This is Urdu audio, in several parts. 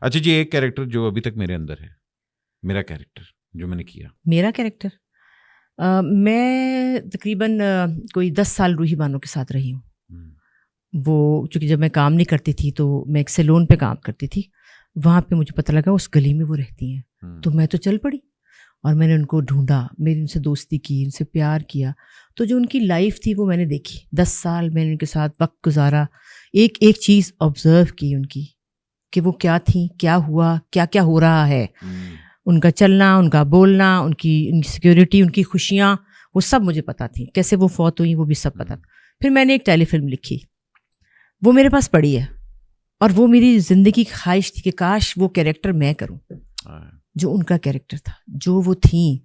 اچھا جی، ایک کیریکٹر جو ابھی تک میرے اندر ہے، میرا کیریکٹر جو میں نے کیا. میرا کیریکٹر میں تقریباً کوئی 10 سال روحی بانو کے ساتھ رہی ہوں. وہ چونکہ جب میں کام نہیں کرتی تھی تو میں ایک سیلون پہ کام کرتی تھی، وہاں پہ مجھے پتہ لگا اس گلی میں وہ رہتی ہیں. تو میں تو چل پڑی اور میں نے ان کو ڈھونڈا، میری ان سے دوستی کی، ان سے پیار کیا. تو جو ان کی لائف تھی وہ میں نے دیکھی. 10 سال میں نے ان کے ساتھ وقت گزارا، ایک ایک چیز آبزرو کی ان کی کہ وہ کیا تھیں، کیا ہوا، کیا کیا ہو رہا ہے. ان کا چلنا، ان کا بولنا، ان کی سیکیورٹی، ان کی خوشیاں، وہ سب مجھے پتہ تھیں. کیسے وہ فوت ہوئی وہ بھی سب پتہ تھا. پھر میں نے ایک ٹیلی فلم لکھی، وہ میرے پاس پڑی ہے، اور وہ میری زندگی کی خواہش تھی کہ کاش وہ کیریکٹر میں کروں جو ان کا کیریکٹر تھا، جو وہ تھیں.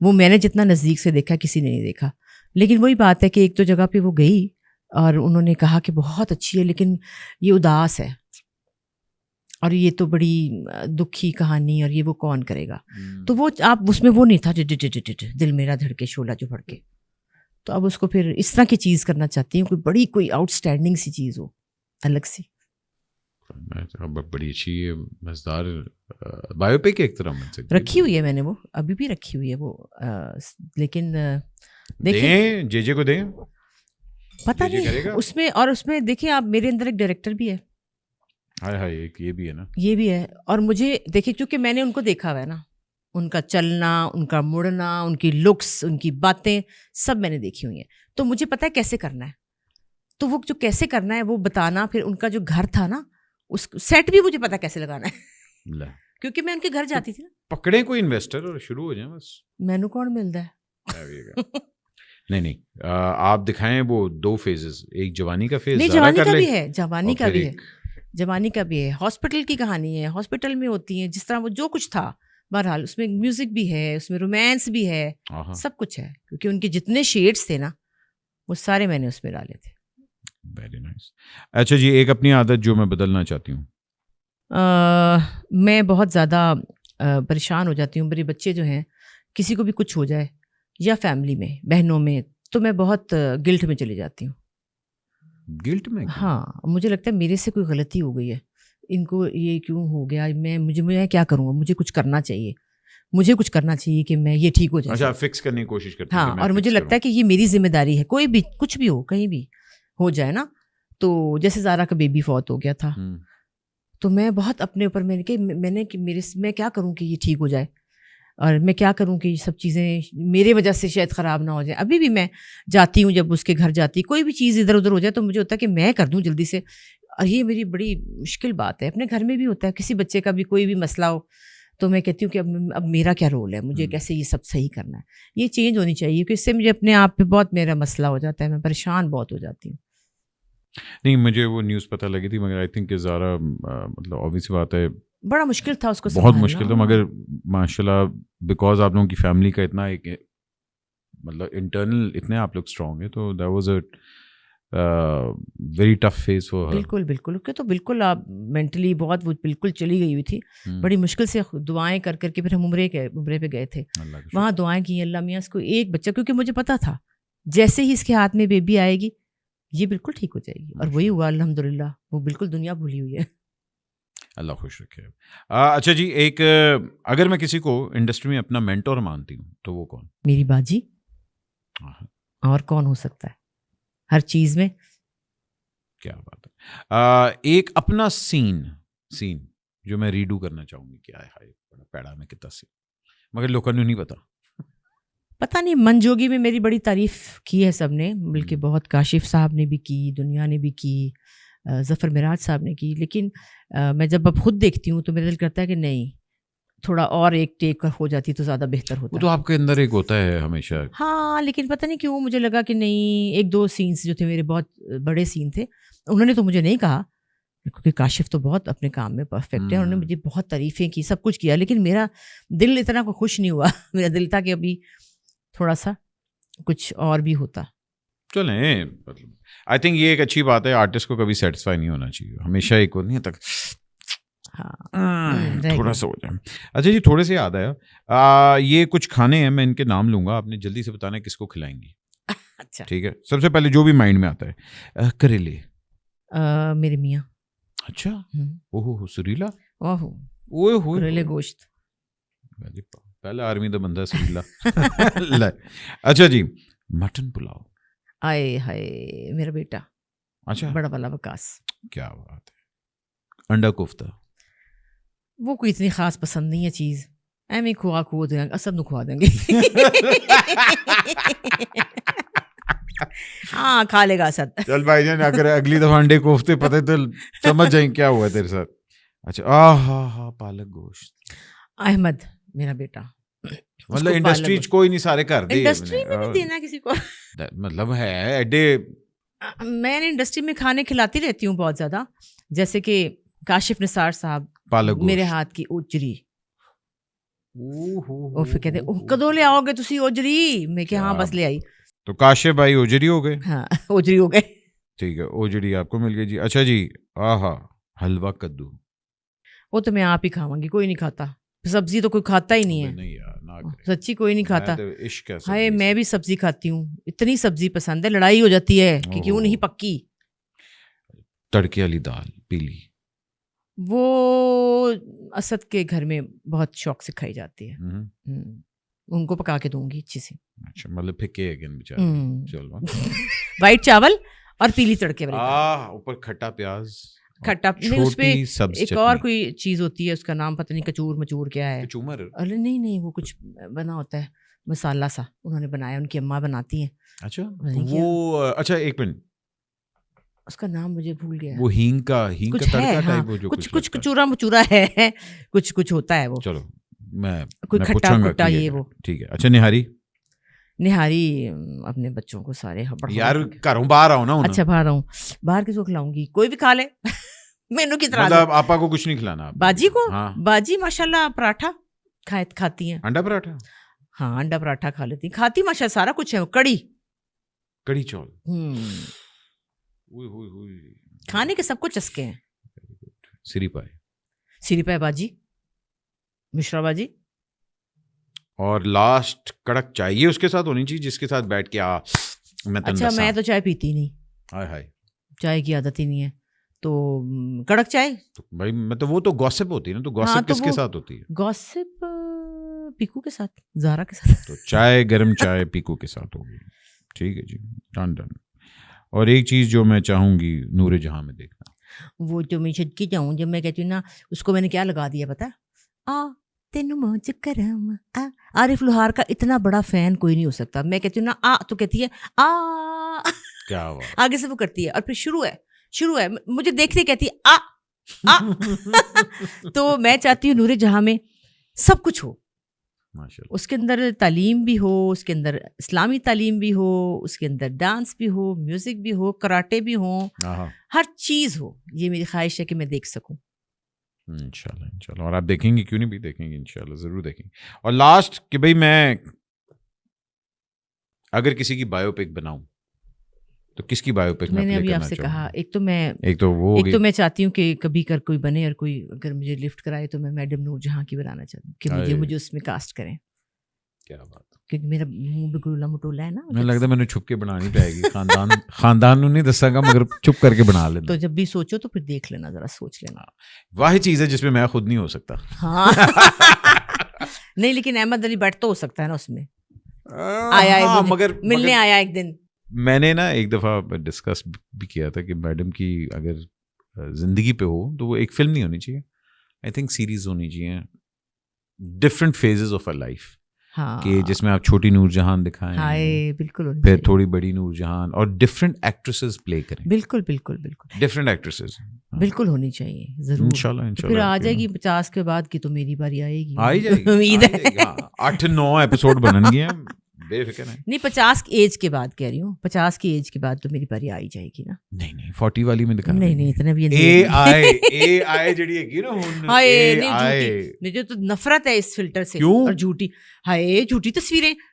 وہ میں نے جتنا نزدیک سے دیکھا کسی نے نہیں دیکھا. لیکن وہی بات ہے کہ ایک تو جگہ پہ وہ گئی اور انہوں نے کہا کہ بہت اچھی ہے لیکن یہ اداس ہے، اور یہ تو بڑی دکھی کہانی، اور یہ وہ کون کرے گا. تو وہ آپ اس میں وہ نہیں تھا دل میرا دھڑکے شعلہ جو بھڑکے. تو اب اس کو پھر اس طرح کی چیز کرنا چاہتی ہوں، کوئی بڑی کوئی آؤٹ اسٹینڈنگ سی چیز ہو، الگ سی. بڑی اچھی مزدار بایو پک ایک طرح رکھی ہوئی ہے میں نے، وہ ابھی بھی رکھی ہوئی ہے وہ. لیکن دیکھیں جے کو دیں، پتہ نہیں اس میں. اور اس میں دیکھیں آپ، میرے اندر ایک ڈائریکٹر بھی ہے. ہائے ایک یہ بھی ہے نا، یہ بھی ہے. اور مجھے دیکھیں کیونکہ میں نے ان کو دیکھا ہوا ہے نا، ان کا چلنا، ان کا مڑنا، ان کی لکس، ان کی باتیں سب میں نے دیکھی ہوئی ہیں. تو مجھے پتہ ہے کیسے کرنا ہے. تو وہ جو کیسے کرنا ہے وہ بتانا. پھر ان کا جو گھر تھا نا، اس سیٹ بھی مجھے پتا کیسے لگانا ہے کیونکہ میں ان کے گھر جاتی تھی نا. پکڑے کوئی انویسٹر اور شروع ہو جائیں بس. مینو کون ملتا ہے؟ نہیں آپ دکھائیں وہ 2 فیزز، ایک جوانی کا فیز. نہیں، جوانی کا بھی ہے، جوانی کا بھی ہے، جوانی کا بھی ہے. ہاسپٹل کی کہانی ہے، ہاسپٹل میں ہوتی ہیں جس طرح وہ جو کچھ تھا. بہرحال اس میں میوزک بھی ہے، اس میں رومانس بھی ہے، سب کچھ ہے. کیونکہ ان کے جتنے شیڈز تھے نا وہ سارے میں نے اس میں ڈالے تھے. Very nice. اچھا جی، ایک اپنی عادت جو میں بدلنا چاہتی ہوں. میں بہت زیادہ پریشان ہو جاتی ہوں. میرے بچے جو ہیں کسی کو بھی کچھ ہو جائے یا فیملی میں بہنوں میں تو میں بہت گلٹ میں چلی جاتی ہوں. گلٹ میں؟ ہاں، مجھے لگتا ہے میرے سے کوئی غلطی ہو گئی ہے، ان کو یہ کیوں ہو گیا. مجھے کیا کروں گا، مجھے کچھ کرنا چاہیے، مجھے کچھ کرنا چاہیے کہ میں یہ ٹھیک ہو جائے. اچھا، فکس کرنے کی کوشش کرتی ہوں. ہاں، اور مجھے لگتا ہے کہ یہ میری ذمہ داری ہے. کوئی بھی کچھ بھی ہو، کہیں بھی ہو جائے نا. تو جیسے زارا کا بیبی فوت ہو گیا تھا تو میں بہت اپنے اوپر میں کیا کروں کہ یہ ٹھیک ہو جائے، اور میں کیا کروں کہ یہ سب چیزیں میرے وجہ سے شاید خراب نہ ہو جائے. ابھی بھی میں جاتی ہوں، جب اس کے گھر جاتی، کوئی بھی چیز ادھر ادھر ہو جائے تو مجھے ہوتا ہے کہ میں کر دوں جلدی سے. اور یہ میری بڑی مشکل بات ہے. اپنے گھر میں بھی ہوتا ہے، کسی بچے کا بھی کوئی بھی مسئلہ ہو تو میں کہتی ہوں کہ اب میرا کیا رول ہے، مجھے کیسے یہ سب صحیح کرنا ہے. یہ چینج ہونی چاہیے کیونکہ اس سے مجھے اپنے آپ پہ بہت میرا مسئلہ ہو جاتا ہے، میں پریشان بہت ہو جاتی ہوں. نہیں، مجھے وہ نیوز پتہ لگی تھی، مگر آئی تھنک کہ زارا مطلب obvious بات ہے بڑا مشکل تھا اس کو بہت مشکل تھا. مگر ماشاء اللہ بیکاز آپ لوگوں کی فیملی کا اتنا ایک مطلب انٹرنل اتنے آپ لوگ اسٹرانگ ہیں تو that was a very tough phase for her. بالکل بالکل. کہ تو بالکل آپ مینٹلی بہت وہ بالکل چلی گئی ہوئی تھی. بڑی مشکل سے دعائیں کر کے پھر ہم عمرے پہ گئے تھے. وہاں دعائیں کی اللہ میاں اس کو ایک بچہ، کیونکہ مجھے پتا تھا جیسے ہی اس کے ہاتھ میں بیبی آئے گی یہ بالکل ٹھیک ہو جائے گی. اور وہی ہوا الحمدللہ. وہ بالکل دنیا بھولی ہوئی ہے. اللہ خوش رکھے. اچھا جی، ایک اگر میں کسی کو انڈسٹری میں اپنا مینٹور مانتی ہوں تو وہ کون؟ میری باجی. اور کون ہو سکتا ہے ہر چیز میں. کیا بات ہے. ایک اپنا سین جو میں ریڈو کرنا چاہوں گی. کیا ہے بڑا پیڑا میں کتنا سین، مگر لوگوں نے نہیں پتہ نہیں. من جوگی میں میری بڑی تعریف کی ہے سب نے، بلکہ بہت. کاشف صاحب نے بھی کی، دنیا نے بھی کی، ظفر معراج صاحب نے کی. لیکن میں جب اب خود دیکھتی ہوں تو میرا دل کرتا ہے کہ نہیں، تھوڑا اور ایک ٹیک ہو جاتی تو زیادہ بہتر ہوتا. وہ تو آپ کے اندر ایک ہوتا ہے ہمیشہ. ہاں، لیکن پتہ نہیں کیوں مجھے لگا کہ نہیں. 1-2 سینس جو تھے میرے بہت بڑے سین تھے، انہوں نے تو مجھے نہیں کہا کیونکہ کاشف تو بہت اپنے کام میں پرفیکٹ ہے. انہوں نے مجھے بہت تعریفیں کی، سب کچھ کیا، لیکن میرا دل اتنا کو خوش نہیں ہوا. میرا دل تھا کہ ابھی تھوڑا سا کچھ اور بھی ہوتا. چلیں، مطلب آئی تھنک یہ ایک اچھی بات ہے. آرٹسٹ کو کبھی سیٹسفائی نہیں ہونا چاہیے، ہمیشہ ایک کو نہیں تک تھوڑا سا ہو جائے. اچھا جی، تھوڑے سے یاد آیا، یہ کچھ کھانے ہیں، میں ان کے نام لوں گا، آپ نے جلدی سے بتانا ہے کس کو کھلائیں گی. اچھا ٹھیک ہے. سب سے پہلے جو بھی مائنڈ میں آتا ہے. کریلے. میرے میاں. اچھا، اوہ سریلا. اوہو اوئے ہوئے کریلے گوشت. پہلے آرمی دا بندہ سبیلا. اچھا جی مٹن پلاؤ. آئے ہائے میرا بیٹا اچھا بڑا والا وکاس. کیا بات ہے. انڈا کوفتہ وہ کوئی اتنی خاص پسند نہیں ہے چیز. ایویں کھوا کھو دیں گے, اسد نو کھوا دیں گے. ہاں کھا لے گا اسد. چل بھائی جان اگر اگلی دفعہ انڈے کوفتے پتہ تو سمجھ جائیں کیا ہوا تیرے ساتھ. اچھا ہاں پالک گوشت. احمد میرا بیٹا مطلب انڈسٹری کوئی نہیں سارے کر دے. انڈسٹری میں بھی دینا کسی کو مطلب ہے ایڈے. میں نے انڈسٹری میں کھانے کھلاتی رہتی ہوں بہت زیادہ, جیسے کہ کاشف نثار صاحب پالک میرے ہاتھ کی اوجری. وہ پھر کہتے کدو لے آؤ گے تسی اوجری؟ میں کہ ہاں بس لے آئی. تو کاشف بھائی اوجری ہو گئے. ہاں اوجری ہو گئے. ٹھیک ہے اوجری آپ کو مل گئی جی. اچھا جی آہا حلوہ کدو. وہ تو میں آپ ہی کھاؤں گی, کوئی نہیں کھاتا. سبزی تو کوئی کھاتا ہی نہیں ہے. نہیں یار نہ سچی کوئی نہیں کھاتا. عشق ہے. ہائے میں بھی سبزی کھاتی ہوں, اتنی سبزی پسند ہے, لڑائی ہو جاتی ہے کہ کیوں نہیں پکی. تڑکے والی دال پیلی وہ اسد کے گھر میں بہت شوق سے کھائی جاتی ہے. ان کو پکا کے دوں گی اچھی سی. اچھا مطلب پھکے اگین بیچارے. چلو وائٹ چاول اور پیلی تڑکے والی دال, اوپر کھٹا پیاز, کھٹا نہیں, اس پہ ایک اور کوئی چیز ہوتی ہے, اس کا نام پتہ نہیں, کچور مچور کیا ہے. ارے نہیں وہ کچھ بنا ہوتا ہے مسالہ سا, انہوں نے بنایا, ان کی اماں بناتی ہیں. اچھا وہ اچھا ایک منٹ اس کا نام مجھے بھول گیا. وہ ہینگ کا تڑکا ٹائپ, کچھ کچورا مچورا ہے, کچھ ہوتا ہے وہ. چلو میں کوئی کھٹا کھٹا یہ وہ. ٹھیک ہے. اچھا نہاری اپنے بچوں کو سارے یار گھروں باہر آؤ نا. اچھا باہر آؤں, باہر کس کو کھلاؤں گی, کوئی بھی کھا لے. مینو کی طرح مطلب آپا کو کچھ نہیں کھلانا. باجی کو باجی ماشاء اللہ پراٹھا کھاتی ہیں. انڈا پراٹھا. ہاں انڈا پراٹھا کھا لیتی, کھاتی ماشاء اللہ سارا کچھ ہے. کڑی چول کھانے کے سب کو چسکے ہیں. سری پائے باجی, مشرا باجی. اور لاسٹ کڑک چائے اس کے ساتھ ہونی چاہیے جس کے ساتھ بیٹھ کے اچھا میں تو چائے پیتی نہیں. ہائے چائے کی عادت ہی نہیں ہے, تو کڑک چائے بھائی مطلب وہ تو گوسپ ہوتی ہے نا. تو گوسپ کس کے ساتھ ہوتی ہے؟ گوسپ پیکو کے ساتھ, زارا کے ساتھ. تو چائے گرم چائے پیکو کے ساتھ ہوگی. ٹھیک ہے جی ڈن. اور ایک چیز جو میں چاہوں گی نور جہاں میں دیکھنا, وہ جو میں چھٹکی جاؤں, جب میں کہتی ہوں نا اس کو میں نے کیا لگا دیا پتا, تینو موج کرم. عارف لوہار کا اتنا بڑا فین کوئی نہیں ہو سکتا. میں کہتی ہوں نا تو کہتی ہے کیا ہوا, آگے سے وہ کرتی ہے, اور پھر شروع ہے مجھے دیکھتے کہتی ہے تو میں چاہتی ہوں نور جہاں میں سب کچھ ہو. اس کے اندر تعلیم بھی ہو, اس کے اندر اسلامی تعلیم بھی ہو, اس کے اندر ڈانس بھی ہو, میوزک بھی ہو, کراٹے بھی ہوں, ہر چیز ہو. یہ میری خواہش ہے کہ میں دیکھ سکوں. انشاءاللہ. اور آپ دیکھیں گے کیوں نہیں بھی دیکھیں گے, انشاءاللہ ضرور دیکھیں گے. اور لاسٹ کہ بھائی میں اگر کسی کی بایو پک بناؤں تو کس کی بایو پک میں نے ابھی آپ سے کہا, ایک تو میں چاہتی ہوں کہ کبھی کر کوئی بنے, اور کوئی اگر مجھے لفٹ کرائے تو میں میڈم نور جہاں کی بنانا چاہتی ہوں کہ مجھے اس میں کاسٹ کریں. کیا بات, کیونکہ میرا منہ بھی گلولا مٹولا ہے نا. مجھے لگتا ہے میں نے چھپ کے بنانی پائے گی. خاندان نہیں دسا گا مگر چھپ کر کے بنا لینا. تو جب بھی سوچو تو پھر دیکھ لینا, ذرا سوچ لینا. واحد چیز ہے جس میں خود نہیں ہو سکتا. ہاں نہیں لیکن احمد علی بٹ تو ہو سکتا ہے نا اس میں. آیا مگر ملنے آیا ایک دن. میں نے نا ایک دفعہ ڈسکس بھی کیا تھا کہ میڈم کی اگر زندگی پہ ہو تو وہ ایک فلم نہیں ہونی چاہیے, آئی تھنک سیریز ہونی چاہیے, different phases of a life, کہ جس میں آپ چھوٹی نور جہان دکھائیں, بالکل, پھر تھوڑی بڑی نور جہان, اور ڈفرینٹ ایکٹریسز پلے کریں. بالکل ڈفرینٹ ایکٹریسز بالکل ہونی چاہیے ضرور. انشاءاللہ پھر آ جائے گی 50 کے بعد کی تو میری باری آئے گی. آئی جائے گی, امید ہے 8-9 ایپیسوڈ بنن گے, بے فکر ہے. نہیں 50 کی ایج کے بعد کہہ رہی ہوں, 50 کی ایج کے بعد تو میری باری آئی جائے گی نا. نہیں 40 والی میں دکھا. نہیں اتنا بھی اے آئی جڑی ہے نا ہن, مجھے تو نفرت ہے اس فلٹر سے. اور جھوٹی تصویریں